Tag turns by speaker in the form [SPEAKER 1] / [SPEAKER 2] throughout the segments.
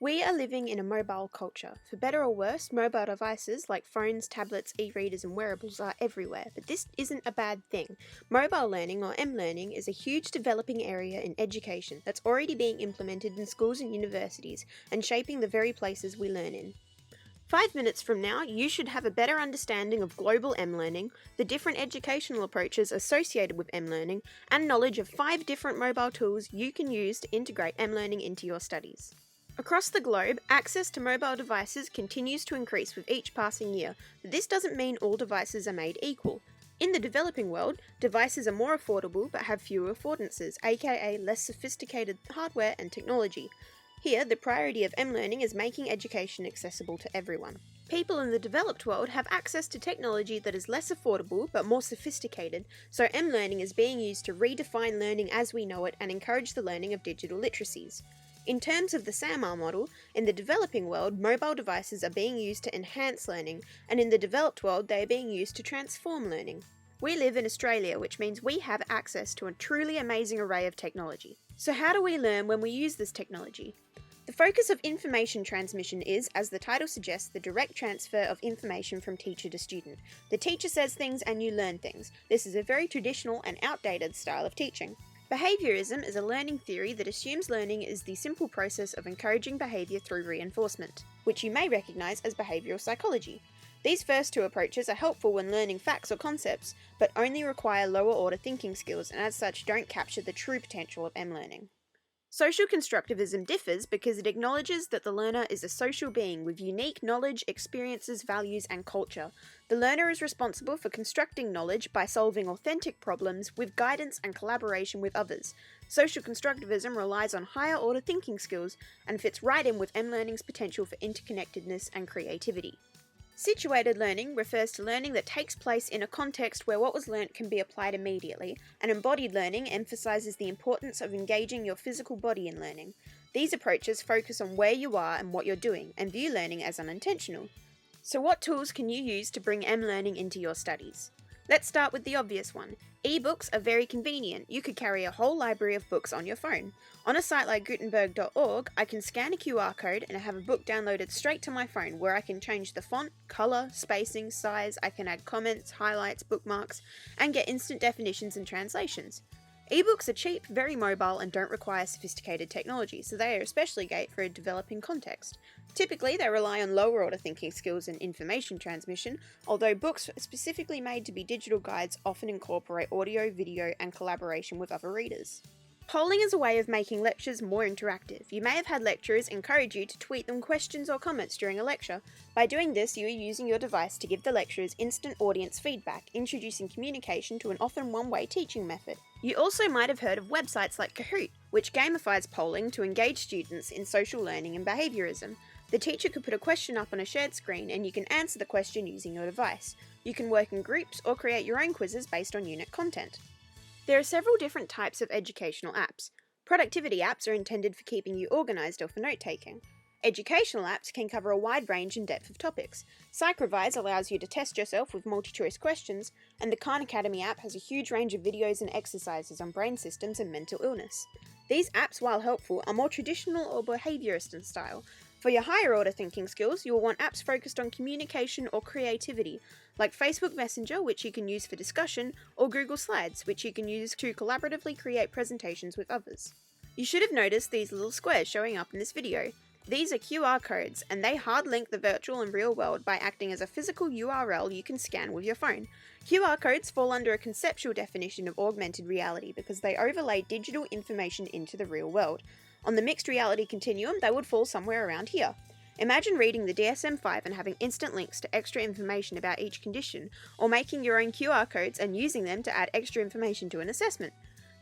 [SPEAKER 1] We are living in a mobile culture. For better or worse, mobile devices like phones, tablets, e-readers and wearables are everywhere, but this isn't a bad thing. Mobile learning, or M-learning, is a huge developing area in education that's already being implemented in schools and universities and shaping the very places we learn in. 5 minutes from now, you should have a better understanding of global M-learning, the different educational approaches associated with M-learning, and knowledge of 5 different mobile tools you can use to integrate M-learning into your studies. Across the globe, access to mobile devices continues to increase with each passing year, but this doesn't mean all devices are made equal. In the developing world, devices are more affordable but have fewer affordances, aka less sophisticated hardware and technology. Here, the priority of M-learning is making education accessible to everyone. People in the developed world have access to technology that is less affordable but more sophisticated, so M-learning is being used to redefine learning as we know it and encourage the learning of digital literacies. In terms of the SAMR model, in the developing world, mobile devices are being used to enhance learning, and in the developed world, they are being used to transform learning. We live in Australia, which means we have access to a truly amazing array of technology. So how do we learn when we use this technology? The focus of information transmission is, as the title suggests, the direct transfer of information from teacher to student. The teacher says things and you learn things. This is a very traditional and outdated style of teaching. Behaviorism is a learning theory that assumes learning is the simple process of encouraging behaviour through reinforcement, which you may recognise as behavioural psychology. These first two approaches are helpful when learning facts or concepts, but only require lower order thinking skills and as such don't capture the true potential of M-learning. Social constructivism differs because it acknowledges that the learner is a social being with unique knowledge, experiences, values, and culture. The learner is responsible for constructing knowledge by solving authentic problems with guidance and collaboration with others. Social constructivism relies on higher order thinking skills and fits right in with M-learning's potential for interconnectedness and creativity. Situated learning refers to learning that takes place in a context where what was learnt can be applied immediately, and embodied learning emphasises the importance of engaging your physical body in learning. These approaches focus on where you are and what you're doing, and view learning as unintentional. So what tools can you use to bring M-learning into your studies? Let's start with the obvious one. E-books are very convenient. You could carry a whole library of books on your phone. On a site like Gutenberg.org, I can scan a QR code and have a book downloaded straight to my phone where I can change the font, colour, spacing, size, I can add comments, highlights, bookmarks, and get instant definitions and translations. E-books are cheap, very mobile, and don't require sophisticated technology, so they are especially great for a developing context. Typically, they rely on lower order thinking skills and information transmission, although books specifically made to be digital guides often incorporate audio, video, and collaboration with other readers. Polling is a way of making lectures more interactive. You may have had lecturers encourage you to tweet them questions or comments during a lecture. By doing this, you are using your device to give the lecturers instant audience feedback, introducing communication to an often one-way teaching method. You also might have heard of websites like Kahoot, which gamifies polling to engage students in social learning and behaviorism. The teacher could put a question up on a shared screen and you can answer the question using your device. You can work in groups or create your own quizzes based on unit content. There are several different types of educational apps. Productivity apps are intended for keeping you organised or for note-taking. Educational apps can cover a wide range and depth of topics. PsychRevise allows you to test yourself with multi-choice questions, and the Khan Academy app has a huge range of videos and exercises on brain systems and mental illness. These apps, while helpful, are more traditional or behaviourist in style. For your higher order thinking skills, you will want apps focused on communication or creativity, like Facebook Messenger, which you can use for discussion, or Google Slides, which you can use to collaboratively create presentations with others. You should have noticed these little squares showing up in this video. These are QR codes, and they hard link the virtual and real world by acting as a physical URL you can scan with your phone. QR codes fall under a conceptual definition of augmented reality because they overlay digital information into the real world. On the mixed reality continuum, they would fall somewhere around here. Imagine reading the DSM-5 and having instant links to extra information about each condition, or making your own QR codes and using them to add extra information to an assessment.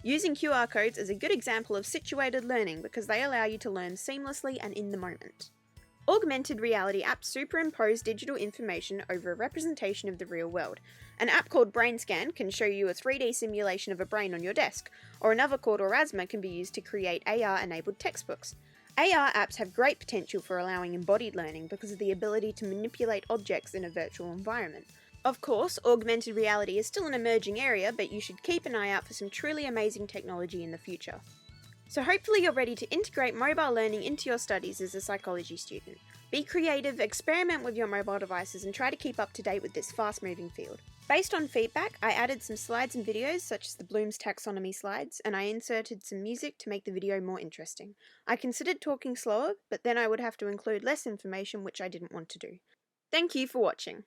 [SPEAKER 1] Using QR codes is a good example of situated learning because they allow you to learn seamlessly and in the moment. Augmented reality apps superimpose digital information over a representation of the real world. An app called BrainScan can show you a 3D simulation of a brain on your desk, or another called Aurasma can be used to create AR-enabled textbooks. AR apps have great potential for allowing embodied learning because of the ability to manipulate objects in a virtual environment. Of course, augmented reality is still an emerging area, but you should keep an eye out for some truly amazing technology in the future. So hopefully you're ready to integrate mobile learning into your studies as a psychology student. Be creative, experiment with your mobile devices, and try to keep up to date with this fast-moving field. Based on feedback, I added some slides and videos such as the Bloom's taxonomy slides, and I inserted some music to make the video more interesting. I considered talking slower, but then I would have to include less information, which I didn't want to do. Thank you for watching.